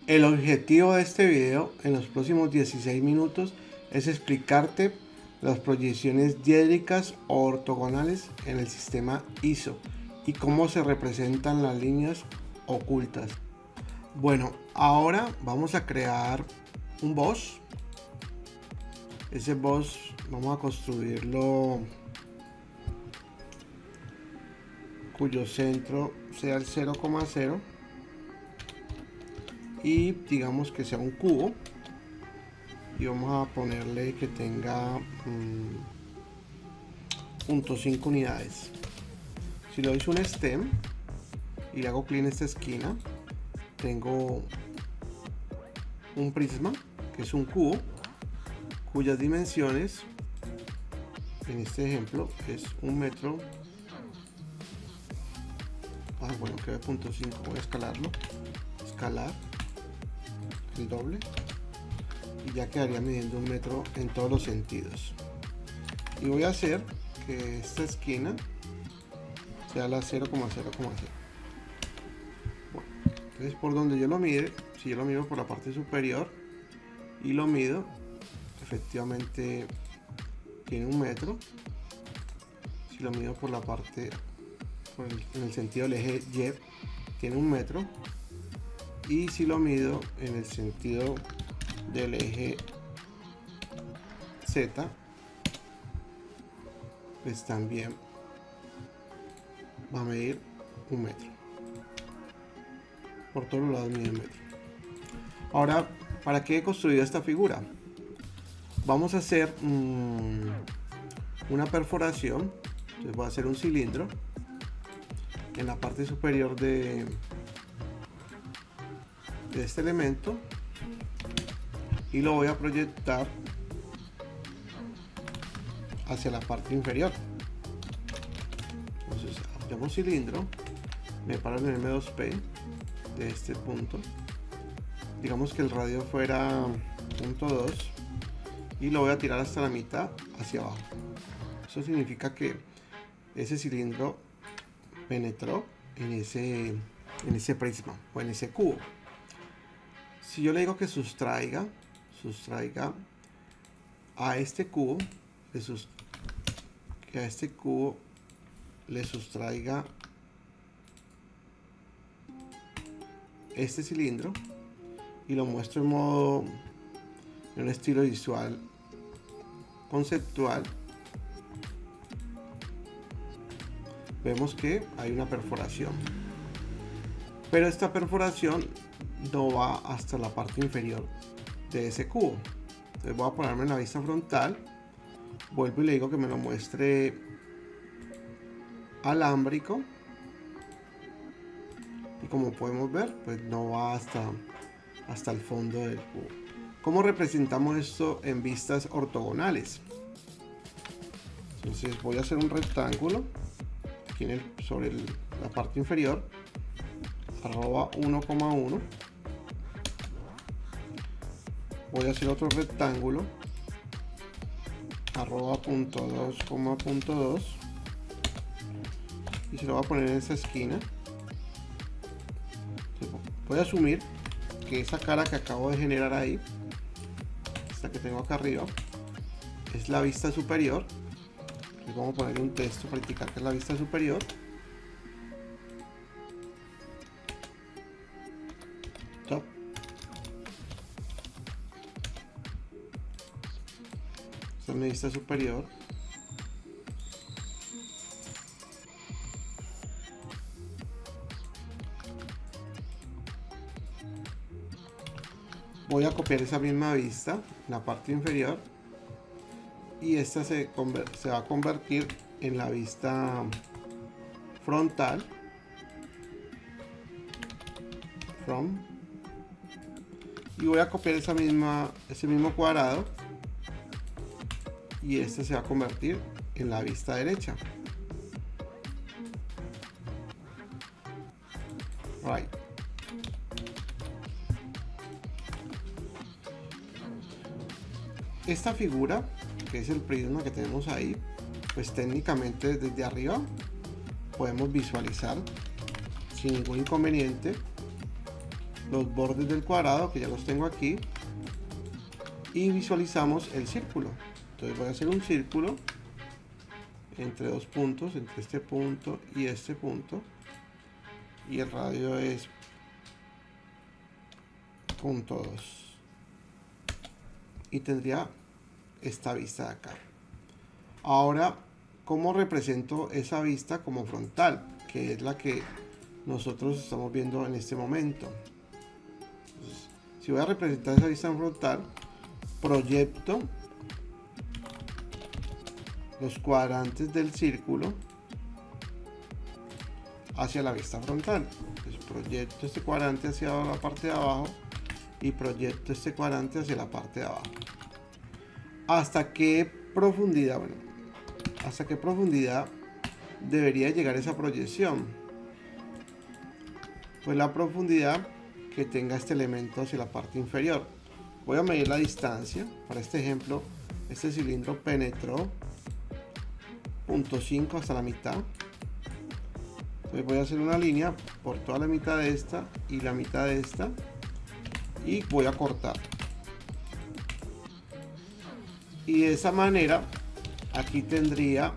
El objetivo de este video en los próximos 16 minutos es explicarte las proyecciones diédricas o ortogonales en el sistema ISO y cómo se representan las líneas ocultas. Bueno, ahora vamos a crear un boss. Ese boss vamos a construirlo cuyo centro sea el 0,0 y digamos que sea un cubo, y vamos a ponerle que tenga 0.5 unidades. Si le doy un stem y le hago clic en esta esquina, tengo un prisma que es un cubo cuyas dimensiones en este ejemplo es 1 metro. Bueno, queda 0.5, voy a escalarlo, escalar el doble, y ya quedaría midiendo 1 metro en todos los sentidos. Y voy a hacer que esta esquina sea la 0,0,0. Bueno, entonces por donde yo lo mide, si yo lo mido por la parte superior y lo mido, efectivamente tiene 1 metro. Si lo mido por la parte en el sentido del eje Y, tiene 1 metro. Y si lo mido en el sentido del eje Z, pues también va a medir 1 metro. Por todos lados mide 1 metro. Ahora, ¿para qué he construido esta figura? Vamos a hacer una perforación. Entonces voy a hacer un cilindro en la parte superior de este elemento y lo voy a proyectar hacia la parte inferior. Entonces llamo cilindro, me paro en el M2P de este punto, digamos que el radio fuera 0.2, y lo voy a tirar hasta la mitad hacia abajo. Eso significa que ese cilindro penetró en ese prisma o en ese cubo. Si yo le digo que sustraiga a este cubo, que a este cubo le sustraiga este cilindro, y lo muestro en un estilo visual conceptual, vemos que hay una perforación, pero esta perforación no va hasta la parte inferior de ese cubo. Entonces voy a ponerme en la vista frontal, vuelvo y le digo que me lo muestre alámbrico, y como podemos ver, pues no va hasta el fondo del cubo. ¿Cómo representamos esto en vistas ortogonales? Entonces voy a hacer un rectángulo aquí sobre la parte inferior, arroba 1,1. Voy a hacer otro rectángulo, arroba 0.2, y se lo voy a poner en esta esquina. Voy a asumir que esa cara que acabo de generar ahí, esta que tengo acá arriba, es la vista superior. Les vamos a poner un texto para indicar que es la vista superior. Top. Esta es mi vista superior. Voy a copiar esa misma vista en la parte inferior, y esta se va a convertir en la vista frontal. Y voy a copiar ese mismo cuadrado, y este se va a convertir en la vista derecha. Right. Esta figura, que es el prisma que tenemos ahí, pues técnicamente desde arriba podemos visualizar sin ningún inconveniente los bordes del cuadrado, que ya los tengo aquí, y visualizamos el círculo. Entonces voy a hacer un círculo entre dos puntos, entre este punto y este punto, y el radio es 0.2, y tendría esta vista de acá. Ahora, ¿cómo represento esa vista como frontal? Que es la que nosotros estamos viendo en este momento. Entonces, si voy a representar esa vista en frontal, proyecto los cuadrantes del círculo hacia la vista frontal. Entonces, proyecto este cuadrante hacia la parte de abajo y proyecto este cuadrante hacia la parte de abajo. ¿Hasta qué profundidad? Bueno, ¿hasta qué profundidad debería llegar esa proyección? Pues la profundidad que tenga este elemento hacia la parte inferior. Voy a medir la distancia. Para este ejemplo, este cilindro penetró 0.5 hasta la mitad. Entonces voy a hacer una línea por toda la mitad de esta y la mitad de esta, y voy a cortar. Y de esa manera aquí tendría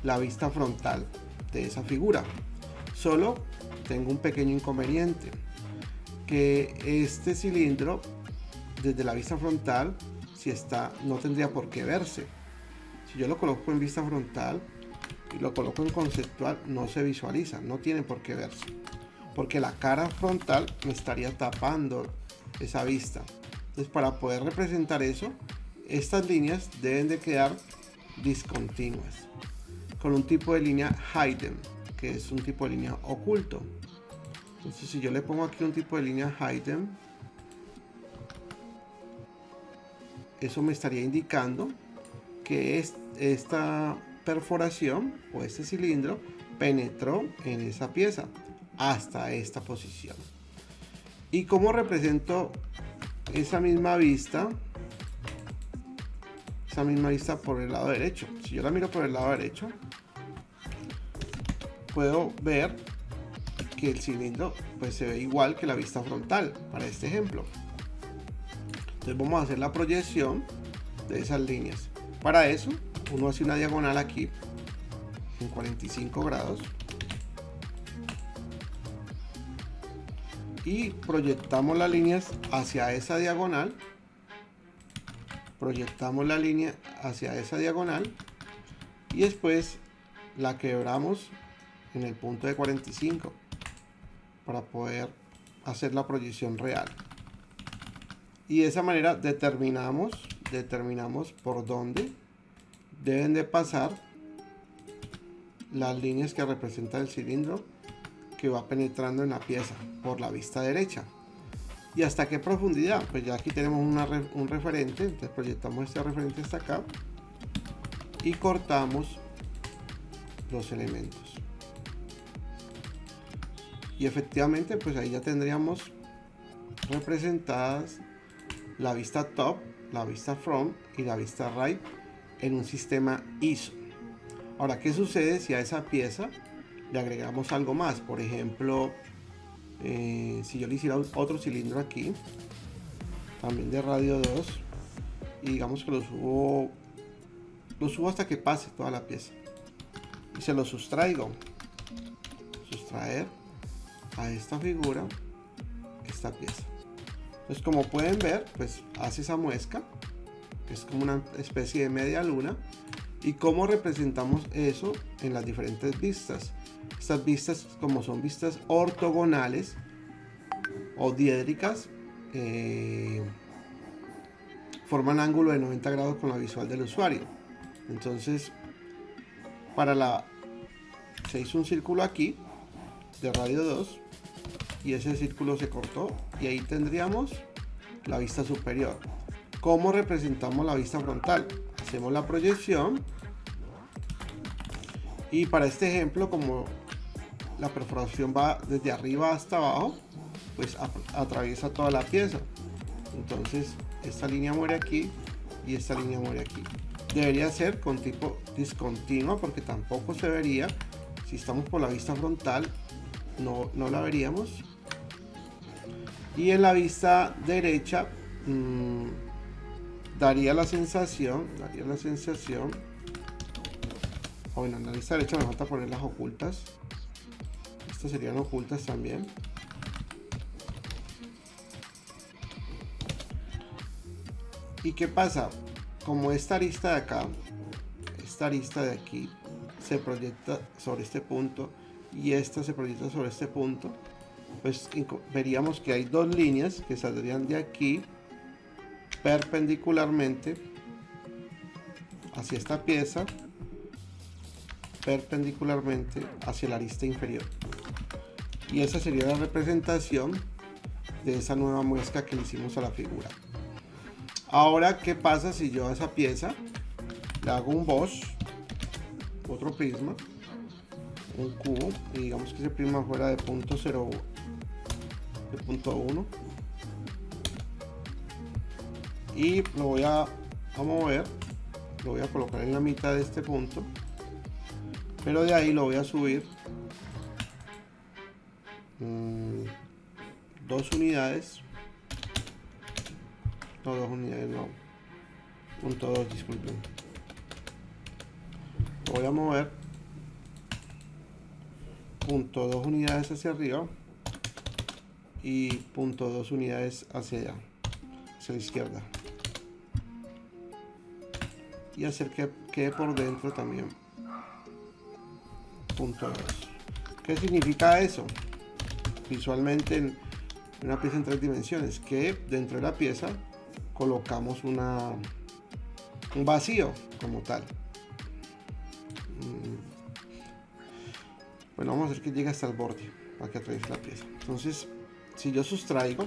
la vista frontal de esa figura. Solo tengo un pequeño inconveniente, que este cilindro desde la vista frontal, si está, no tendría por qué verse. Si yo lo coloco en vista frontal y lo coloco en conceptual, no se visualiza, no tiene por qué verse, porque la cara frontal me estaría tapando esa vista. Entonces, para poder representar eso, estas líneas deben de quedar discontinuas, con un tipo de línea hidden, que es un tipo de línea oculto. Entonces, si yo le pongo aquí un tipo de línea hidden, eso me estaría indicando que esta perforación o este cilindro penetró en esa pieza hasta esta posición. ¿Y cómo represento esa misma vista? Esa misma vista por el lado derecho. Si yo la miro por el lado derecho, puedo ver que el cilindro pues se ve igual que la vista frontal para este ejemplo. Entonces vamos a hacer la proyección de esas líneas. Para eso uno hace una diagonal aquí en 45 grados y proyectamos las líneas hacia esa diagonal. Proyectamos la línea hacia esa diagonal y después la quebramos en el punto de 45 para poder hacer la proyección real. Y de esa manera determinamos por dónde deben de pasar las líneas que representan el cilindro que va penetrando en la pieza por la vista derecha. ¿Y hasta qué profundidad? Pues ya aquí tenemos un referente, entonces proyectamos este referente hasta acá y cortamos los elementos. Y efectivamente, pues ahí ya tendríamos representadas la vista top, la vista front y la vista right en un sistema ISO. Ahora, ¿qué sucede si a esa pieza le agregamos algo más? Por ejemplo, si yo le hiciera otro cilindro aquí, también de radio 2, y digamos que lo subo hasta que pase toda la pieza y se lo sustraigo. Sustraer a esta figura esta pieza. Entonces, como pueden ver, pues hace esa muesca, que es como una especie de media luna. ¿Y cómo representamos eso en las diferentes vistas? Estas vistas, como son vistas ortogonales o diédricas, forman ángulo de 90 grados con la visual del usuario. Entonces, se hizo un círculo aquí de radio 2 y ese círculo se cortó y ahí tendríamos la vista superior. ¿Cómo representamos la vista frontal? Hacemos la proyección y para este ejemplo, como la perforación va desde arriba hasta abajo, pues atraviesa toda la pieza. Entonces esta línea muere aquí y esta línea muere aquí. Debería ser con tipo discontinua porque tampoco se vería. Si estamos por la vista frontal, no la veríamos. Y en la vista derecha daría la sensación, bueno, en la vista derecha me falta poner las ocultas. Estas serían ocultas también. ¿Y qué pasa? Como esta arista de acá, esta arista de aquí se proyecta sobre este punto y esta se proyecta sobre este punto, pues veríamos que hay dos líneas que saldrían de aquí perpendicularmente hacia esta pieza, perpendicularmente hacia la arista inferior, y esa sería la representación de esa nueva muesca que le hicimos a la figura. Ahora, ¿qué pasa si yo a esa pieza le hago un boss, otro prisma, un cubo, y digamos que ese prisma fuera de punto 0, de punto 1, y lo voy a mover, lo voy a colocar en la mitad de este punto, pero de ahí lo voy a subir 2 unidades, no 2 unidades, no, punto 2, disculpen, lo voy a mover punto 2 unidades hacia arriba y punto 2 unidades hacia allá, hacia la izquierda, y hacer que quede por dentro también punto 2. ¿Qué significa eso? Visualmente en una pieza en 3 dimensiones, que dentro de la pieza colocamos un vacío como tal. Bueno, vamos a hacer que llegue hasta el borde para que atraviese la pieza. Entonces, si yo sustraer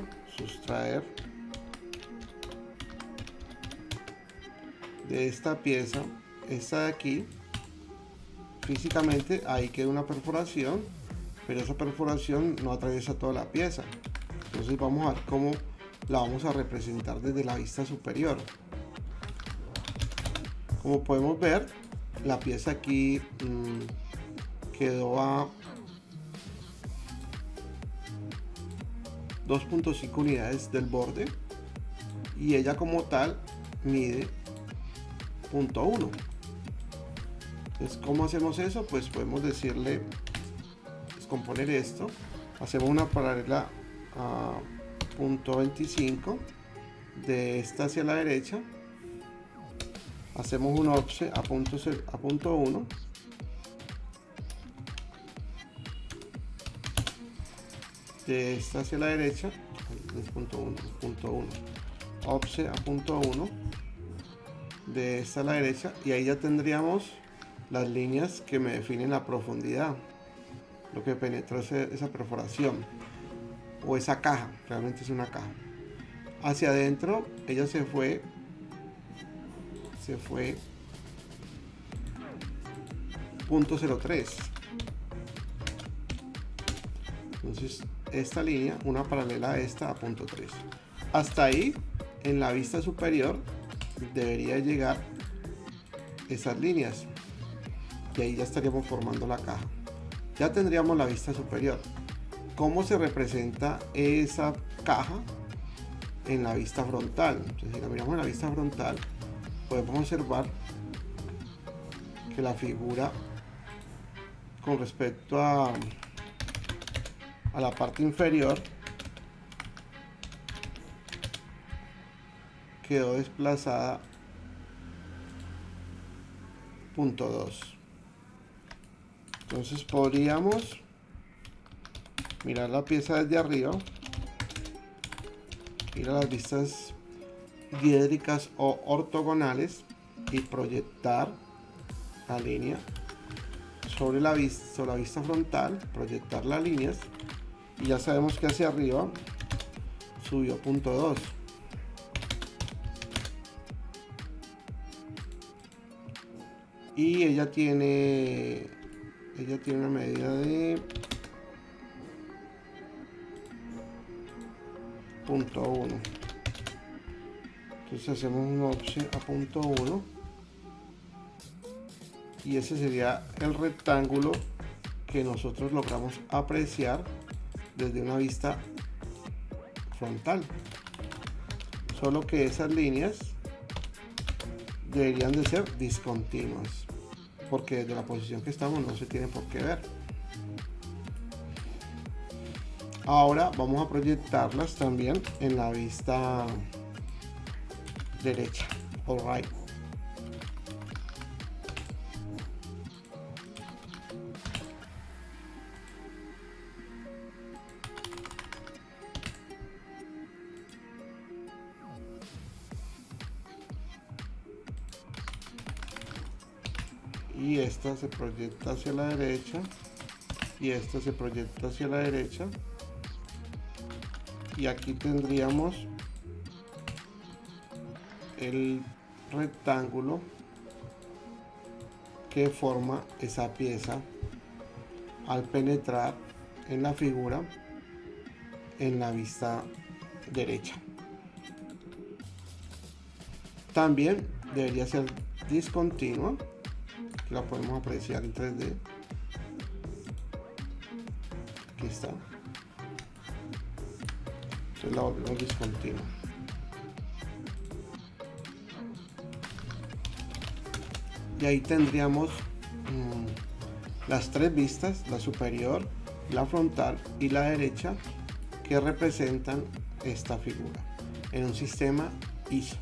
de esta pieza, esta de aquí, físicamente ahí queda una perforación, pero esa perforación no atraviesa toda la pieza. Entonces vamos a ver cómo la vamos a representar desde la vista superior. Como podemos ver, la pieza aquí quedó a 2.5 unidades del borde y ella como tal mide 0.1. Entonces, ¿cómo hacemos eso? Pues podemos decirle, descomponer esto, hacemos una paralela a 0.25 de esta hacia la derecha, hacemos un offset a 0.1 de esta hacia la derecha, 0.1, offset a 0.1 de esta a la derecha, y ahí ya tendríamos las líneas que me definen la profundidad, lo que penetró esa perforación o esa caja. Realmente es una caja. Hacia adentro ella se fue 0.03. Entonces esta línea, una paralela a esta a 0.3. Hasta ahí, en la vista superior debería llegar esas líneas y ahí ya estaríamos formando la caja. Ya tendríamos la vista superior. ¿Cómo se representa esa caja en la vista frontal? Entonces, si la miramos en la vista frontal, podemos observar que la figura con respecto a la parte inferior quedó desplazada 0.2. Entonces podríamos mirar la pieza desde arriba, ir a las vistas diédricas o ortogonales y proyectar la línea sobre la vista frontal, proyectar las líneas, y ya sabemos que hacia arriba subió 0.2. Y ella tiene una medida de 0.1. Entonces hacemos un offset a 0.1 y ese sería el rectángulo que nosotros logramos apreciar desde una vista frontal, solo que esas líneas deberían de ser discontinuas, porque desde la posición que estamos no se tiene por qué ver. Ahora vamos a proyectarlas también en la vista derecha o right. Y esta se proyecta hacia la derecha y esta se proyecta hacia la derecha, y aquí tendríamos el rectángulo que forma esa pieza al penetrar en la figura en la vista derecha. También debería ser discontinua, que la podemos apreciar en 3D. Aquí está. Entonces la volvemos discontinua. Y ahí tendríamos las tres vistas, la superior, la frontal y la derecha, que representan esta figura en un sistema ISO.